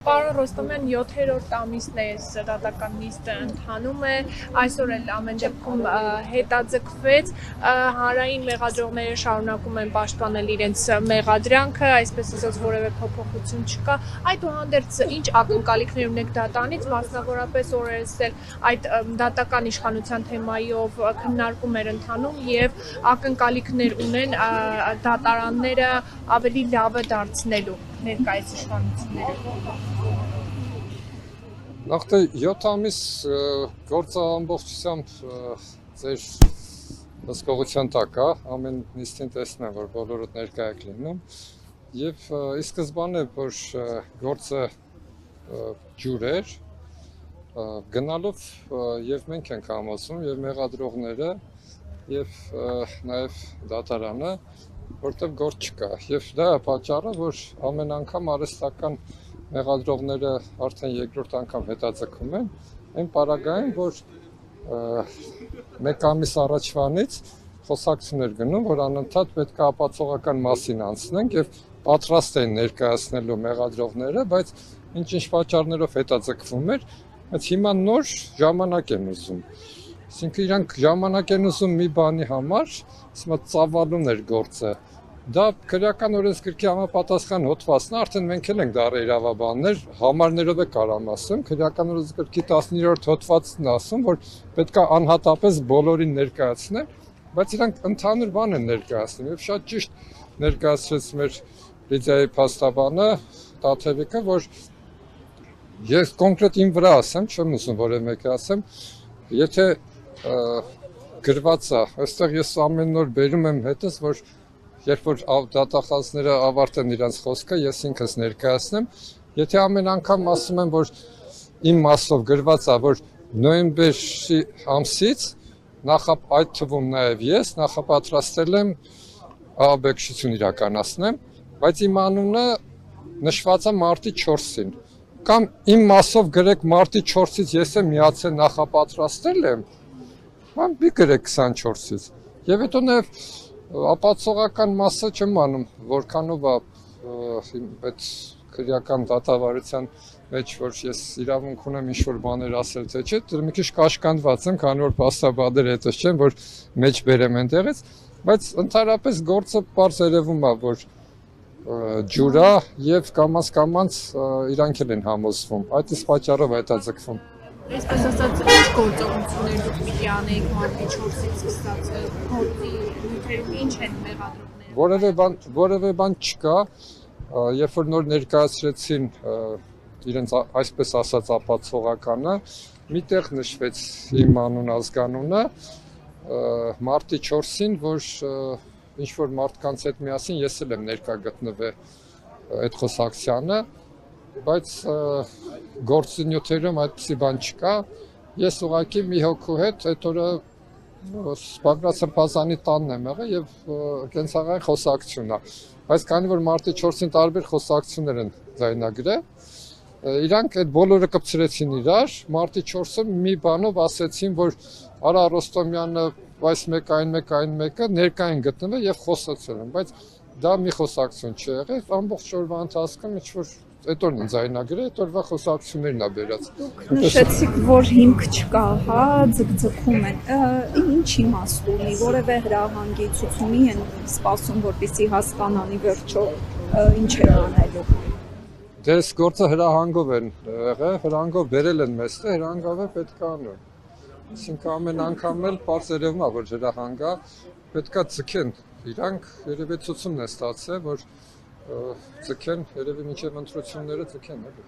Պարոն Ռոստոմյան 7-րդ ամիսն է դատական նիստը ընթանում է, այսօր էլ ամեն դեպքում հետաձգվեց, հանրային մեղադրողները շարունակում են պաշտպանել իրենց մեղադրանքը, այսպես ասած որևէ փոփոխություն չկա, այդուհանդերձ ինչ ակնկալիքներ ունեք դատարանից, մասնավորապես օրերս էլ այդ դատական իշխանության թեմայով քննարկումներ ընթանում եւ ակնկալիքներ ունեն դատարանները ավելի լավը դարձնելու ներկայիս իշխանությունները։ Նախ թե 7 ամիս գործը ամբողջությամբ ձեր հսկողության տակ է, ամեն նիստին տեսնեմ, որ բոլորդ ներկա եք լինում եւ ի սկզբանե որ գործը ջուր էր, գնալով եւ մենք ենք համոզում եւ մեղադրողները եւ նաեւ դատարանը, որտեղ գործ չկա եւ դա է պատճառը, որ ամեն անգամ արհեստական մեղադրողները արդեն երկրորդ անգամ հետաձգում են, այն պարագային, որ մեկ ամիս առաջվանից խոսակցություններ գնում, որ անընդհատ պետք է ապացողական մասին անցնենք եւ պատրաստ են ներկայացնելու մեղադրողները, բայց ինչ պատճառներով հետաձգվում էր, բայց հիմա նոր ժամանակ են ուզում։ Այսինքն իրանք ժամանակ են ուզում մի բանի համար, ասում ծավալուն էր գործը։ Դա քրեական օրենսգրքի համապատասխան հոդվածն է, արդեն մենք էլ ենք դառը իրավաբաններ, համարներով է կարամ ասեմ, քրեական օրենսգրքի 19-րդ հոդվածն է ասում, որ պետք է անհատապես բոլորին ներկայացնել, բայց իրանք ընդհանուր բան են ներկայացնում եւ շատ ճիշտ ներկայացրեց մեր Լիդիայի փաստաբանը Տաթևիկը, որ ես կոնկրետ իմ վրա ասեմ, չեմ ուզում որևէ մեկը ասեմ, եթե գրված է, այստեղ ես ամեն օր բերում եմ հետս, որ երբ որ դատախազները ավարտեն իրենց խոսքը, ես ինքս ներկայացնեմ, եթե ամեն անգամ ասում եմ, որ իմ մասով գրված է, որ նոյեմբերի ամսից այդ թվում նաև ես նախապատրաստել եմ ահաբեկչություն իրականացնեմ, բայց իմ անունը նշված է մարտի 4-ին, կամ իմ մասով գրեք մարտի 4-ից ես եմ միացել նախապատրաստել եմ, մի գրեք 24-ից, եւ հետո նաև ապացողական մասը չեմ անում, որքանով է այդ քրեական դատավարության մեջ, որ ես իրավունք ունեմ ինչ-որ բաներ ասել, թե չէ, դեռ մի քիչ կաշկանդված եմ, քանի որ փաստաբաններ հետս չեմ, որ մեջ բերեմ այնտեղից, բայց ընդհանրապես գործը պարզ երևում է, որ ջուր է եւ կամաց իրանք են համոզվում, այդ իսկ պատճառով է հետաձգվում։ Այսպես ասած, ինչ գործողություններ դուք պիտի անեիք մարտի 4-ից սկսած գործի նյութերում ինչ են մեղադրողները։ Որևէ բան չկա, երբ որ նոր ներկայացրեցին իրենց այսպես ասած ապացողականը, միտեղ նշվեց իմ անուն ազգանունը մարտի 4-ին, որ ինչ որ մարդկանց հետ միասին ես էլ եմ ներկա գտնվել այդ խոսակցությանը, բայց գործի նյութերում այդպիսի բան չկա, ես ուղղակի մի հոգու հետ այդ օրը Բագրատ Սրբազանի տանն եմ եղել եւ կենցաղային խոսակցություն է, բայց քանի որ մարտի 4-ին տարբեր խոսակցություններ են ձայնագրել, իրանք այդ բոլորը կպցրեցին իրար, մարտի 4-ը մի բանով ասեցին, որ Արա Ռոստոմյանը այս այն մեկը ներկա են գտնվել եւ խոսացել են, բայց դա մի խոսակցություն չի եղել, ամբողջ օրվա ընթացքում ինչ-որ այդ օրն են ձայնագրել, այդ օրվա խոսակցություններն է բերած։ Դուք նշեցիք, որ հիմք չկա, հա, ձգձգում են, ինչ իմաստ ունի, որևէ հրահանգի ցուցումի են սպասում, որպեսզի հասկանան ի վերջո ինչ են անելու։ Դες գործը հրահանգով են եղել, հրահանգով բերել են մեստը, հրահանգով է պետք է անեն։ Այսինքն ամեն անգամ էլ պարզ երևում է, որ հրահանգա պետք է ձգեն, իրանք երևի ցուցումն է ստացել, որ ձգեն, երևի մինչև ընտրությունները ձգեն, էլի։